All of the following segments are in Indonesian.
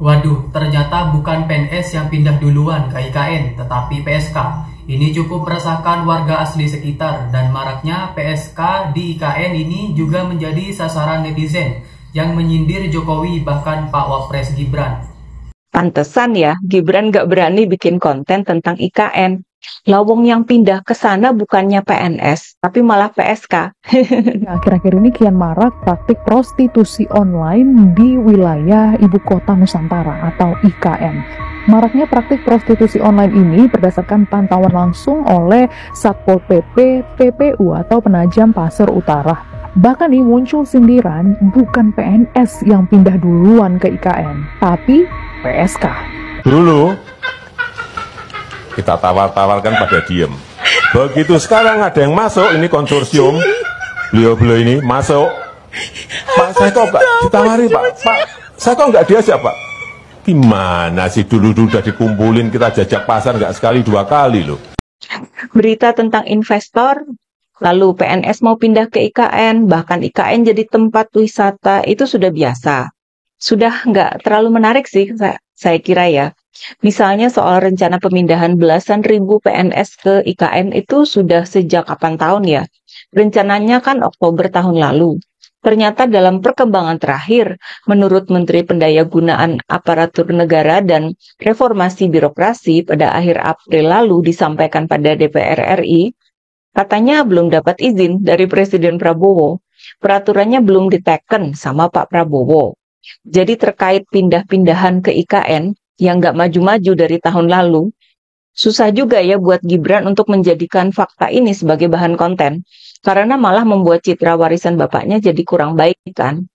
Waduh, ternyata bukan PNS yang pindah duluan ke IKN, tetapi PSK. Ini cukup meresahkan warga asli sekitar, dan maraknya PSK di IKN ini juga menjadi sasaran netizen yang menyindir Jokowi bahkan Pak Wapres Gibran. Pantesan ya, Gibran gak berani bikin konten tentang IKN. Lawong yang pindah ke sana bukannya PNS, tapi malah PSK. Akhir-akhir ini kian marak praktik prostitusi online di wilayah Ibu Kota Nusantara atau IKN. Maraknya praktik prostitusi online ini berdasarkan pantauan langsung oleh Satpol PP PPU atau Penajam Pasir Utara. Bahkan nih muncul sindiran bukan PNS yang pindah duluan ke IKN, tapi PSK. Dulu kita tawar-tawarkan pada diem. Begitu sekarang ada yang masuk, ini konsorsium, beliau-beliau ini masuk. Pak, saya kok nggak ditawari, Pak? Pak, saya kok nggak diajak, Pak? Gimana sih, dulu udah dikumpulin, kita jajak pasar nggak sekali, 2 kali loh. Berita tentang investor, lalu PNS mau pindah ke IKN, bahkan IKN jadi tempat wisata, itu sudah biasa. Sudah nggak terlalu menarik sih, saya kira ya. Misalnya soal rencana pemindahan belasan ribu PNS ke IKN itu sudah sejak kapan tahun ya? Rencananya kan Oktober tahun lalu. Ternyata dalam perkembangan terakhir, menurut Menteri Pendayagunaan Aparatur Negara dan Reformasi Birokrasi pada akhir April lalu disampaikan pada DPR RI, katanya belum dapat izin dari Presiden Prabowo. Peraturannya belum diteken sama Pak Prabowo. Jadi terkait pindah-pindahan ke IKN, yang nggak maju-maju dari tahun lalu, susah juga ya buat Gibran untuk menjadikan fakta ini sebagai bahan konten, karena malah membuat citra warisan bapaknya jadi kurang baik kan.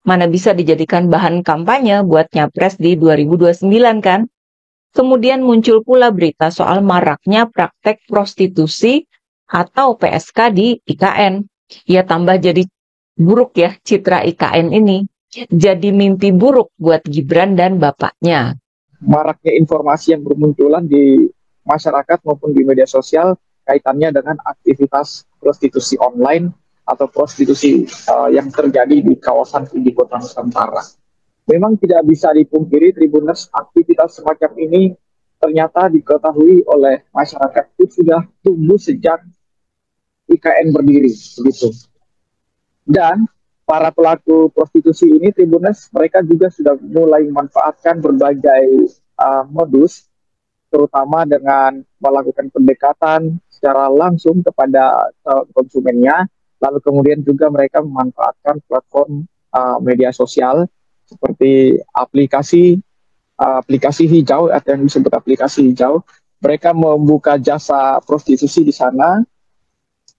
Mana bisa dijadikan bahan kampanye buat nyapres di 2029 kan. Kemudian muncul pula berita soal maraknya praktek prostitusi atau PSK di IKN. Ya tambah jadi buruk ya citra IKN ini. Jadi mimpi buruk buat Gibran dan bapaknya. Maraknya informasi yang bermunculan di masyarakat maupun di media sosial kaitannya dengan aktivitas prostitusi online atau prostitusi yang terjadi di kawasan Ibu Kota Nusantara. Memang tidak bisa dipungkiri Tribuners, aktivitas semacam ini ternyata diketahui oleh masyarakat itu sudah tumbuh sejak IKN berdiri, begitu. Dan para pelaku prostitusi ini, Tribuners, mereka juga sudah mulai memanfaatkan berbagai modus, terutama dengan melakukan pendekatan secara langsung kepada konsumennya, lalu kemudian juga mereka memanfaatkan platform media sosial seperti aplikasi hijau atau yang disebut aplikasi hijau. Mereka membuka jasa prostitusi di sana,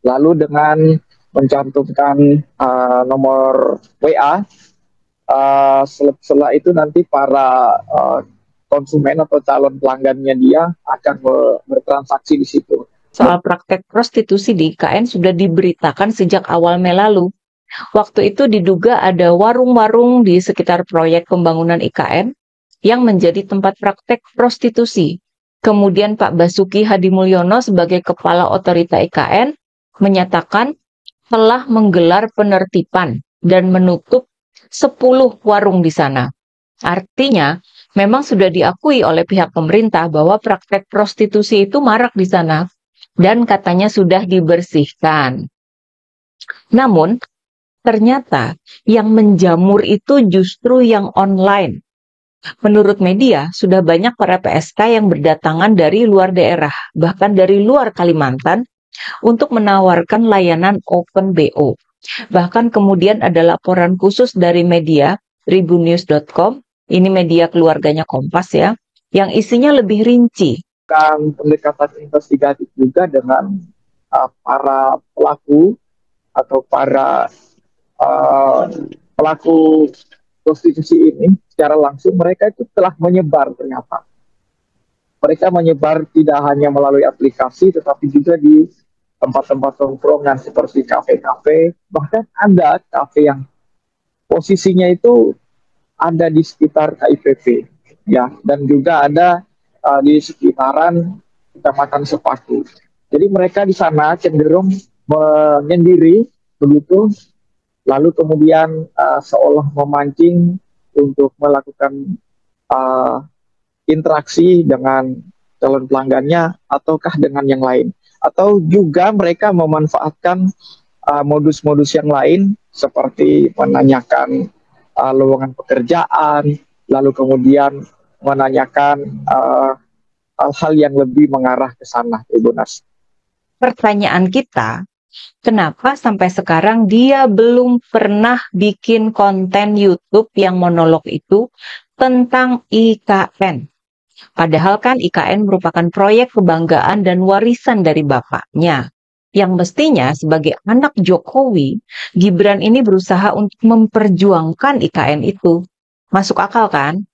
lalu dengan mencantumkan nomor WA. Setelah itu nanti para konsumen atau calon pelanggannya dia akan bertransaksi di situ. Soal praktek prostitusi di IKN sudah diberitakan sejak awal Mei lalu. Waktu itu diduga ada warung-warung di sekitar proyek pembangunan IKN yang menjadi tempat praktek prostitusi. Kemudian Pak Basuki Hadimulyono sebagai Kepala Otorita IKN menyatakan telah menggelar penertiban dan menutup 10 warung di sana. Artinya, memang sudah diakui oleh pihak pemerintah bahwa praktek prostitusi itu marak di sana dan katanya sudah dibersihkan. Namun, ternyata yang menjamur itu justru yang online. Menurut media, sudah banyak para PSK yang berdatangan dari luar daerah, bahkan dari luar Kalimantan, untuk menawarkan layanan open BO. Bahkan kemudian ada laporan khusus dari media tribunnews.com, ini media keluarganya Kompas ya, yang isinya lebih rinci. Pendekatan investigatif juga dengan para pelaku atau para pelaku prostitusi ini secara langsung mereka itu telah menyebar ternyata. Mereka menyebar tidak hanya melalui aplikasi tetapi juga di tempat-tempat tongkrongan seperti kafe-kafe, bahkan ada kafe yang posisinya itu ada di sekitar KIPP, ya, dan juga ada di sekitaran Kecamatan Sepaku. Jadi mereka di sana cenderung menyendiri, begitu, lalu kemudian seolah memancing untuk melakukan uh, interaksi dengan calon pelanggannya ataukah dengan yang lain, atau juga mereka memanfaatkan modus-modus yang lain seperti menanyakan lowongan pekerjaan, lalu kemudian menanyakan hal-hal yang lebih mengarah ke sana, Ibu Nas. Pertanyaan kita, kenapa sampai sekarang dia belum pernah bikin konten YouTube yang monolog itu tentang IKN? Padahal kan IKN merupakan proyek kebanggaan dan warisan dari bapaknya. Yang mestinya sebagai anak Jokowi, Gibran ini berusaha untuk memperjuangkan IKN itu. Masuk akal kan?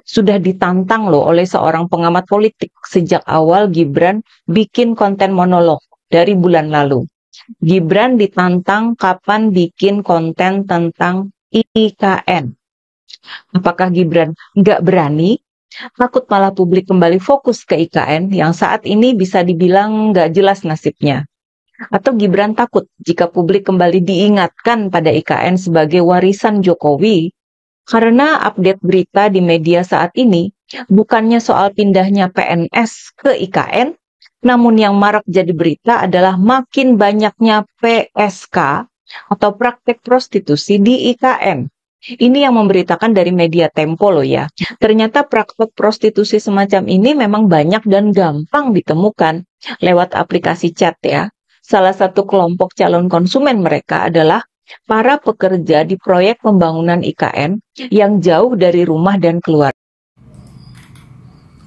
Sudah ditantang loh oleh seorang pengamat politik sejak awal Gibran bikin konten monolog dari bulan lalu. Gibran ditantang kapan bikin konten tentang IKN. Apakah Gibran nggak berani? Takut malah publik kembali fokus ke IKN yang saat ini bisa dibilang nggak jelas nasibnya. Atau Gibran takut jika publik kembali diingatkan pada IKN sebagai warisan Jokowi? Karena update berita di media saat ini bukannya soal pindahnya PNS ke IKN, namun yang marak jadi berita adalah makin banyaknya PSK atau praktek prostitusi di IKN. Ini yang memberitakan dari media Tempo loh ya. Ternyata praktek prostitusi semacam ini memang banyak dan gampang ditemukan lewat aplikasi chat ya. Salah satu kelompok calon konsumen mereka adalah para pekerja di proyek pembangunan IKN yang jauh dari rumah dan keluarga.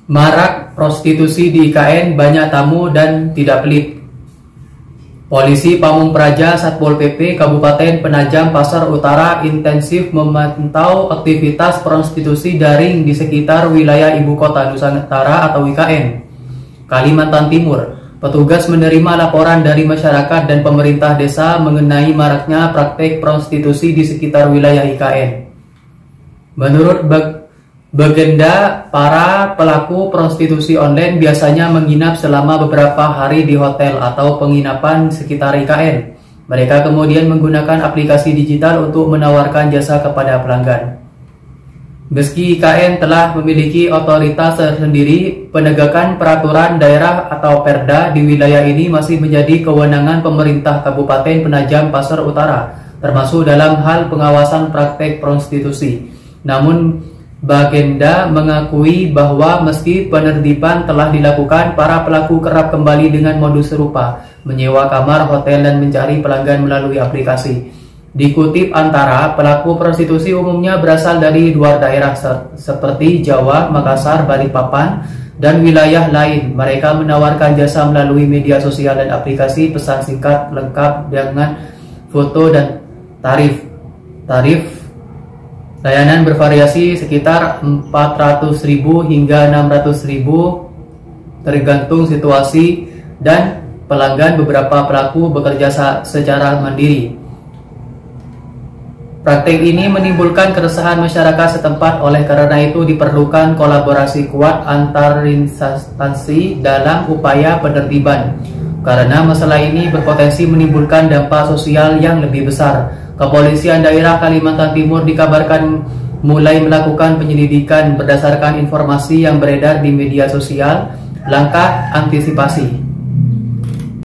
Marak prostitusi di IKN, banyak tamu dan tidak pelit. Polisi Pamung Praja Satpol PP Kabupaten Penajam Pasar Utara intensif memantau aktivitas prostitusi daring di sekitar wilayah Ibu Kota Nusantara atau IKN, Kalimantan Timur. Petugas menerima laporan dari masyarakat dan pemerintah desa mengenai maraknya praktek prostitusi di sekitar wilayah IKN. Menurut Begenda, para pelaku prostitusi online biasanya menginap selama beberapa hari di hotel atau penginapan sekitar IKN. Mereka kemudian menggunakan aplikasi digital untuk menawarkan jasa kepada pelanggan. Meski IKN telah memiliki otoritas tersendiri, penegakan peraturan daerah atau Perda di wilayah ini masih menjadi kewenangan pemerintah Kabupaten Penajam Pasar Utara, termasuk dalam hal pengawasan praktek prostitusi. Namun, Bagenda mengakui bahwa meski penertiban telah dilakukan, para pelaku kerap kembali dengan modus serupa, menyewa kamar hotel dan mencari pelanggan melalui aplikasi. Dikutip Antara, pelaku prostitusi umumnya berasal dari luar daerah seperti Jawa, Makassar, Balikpapan, dan wilayah lain. Mereka menawarkan jasa melalui media sosial dan aplikasi pesan singkat lengkap dengan foto dan tarif. Tarif layanan bervariasi sekitar 400.000 hingga 600.000 tergantung situasi dan pelanggan. Beberapa pelaku bekerja secara mandiri. Praktik ini menimbulkan keresahan masyarakat setempat, oleh karena itu diperlukan kolaborasi kuat antar instansi dalam upaya penertiban. Karena masalah ini berpotensi menimbulkan dampak sosial yang lebih besar. Kepolisian daerah Kalimantan Timur dikabarkan mulai melakukan penyelidikan berdasarkan informasi yang beredar di media sosial. Langkah antisipasi.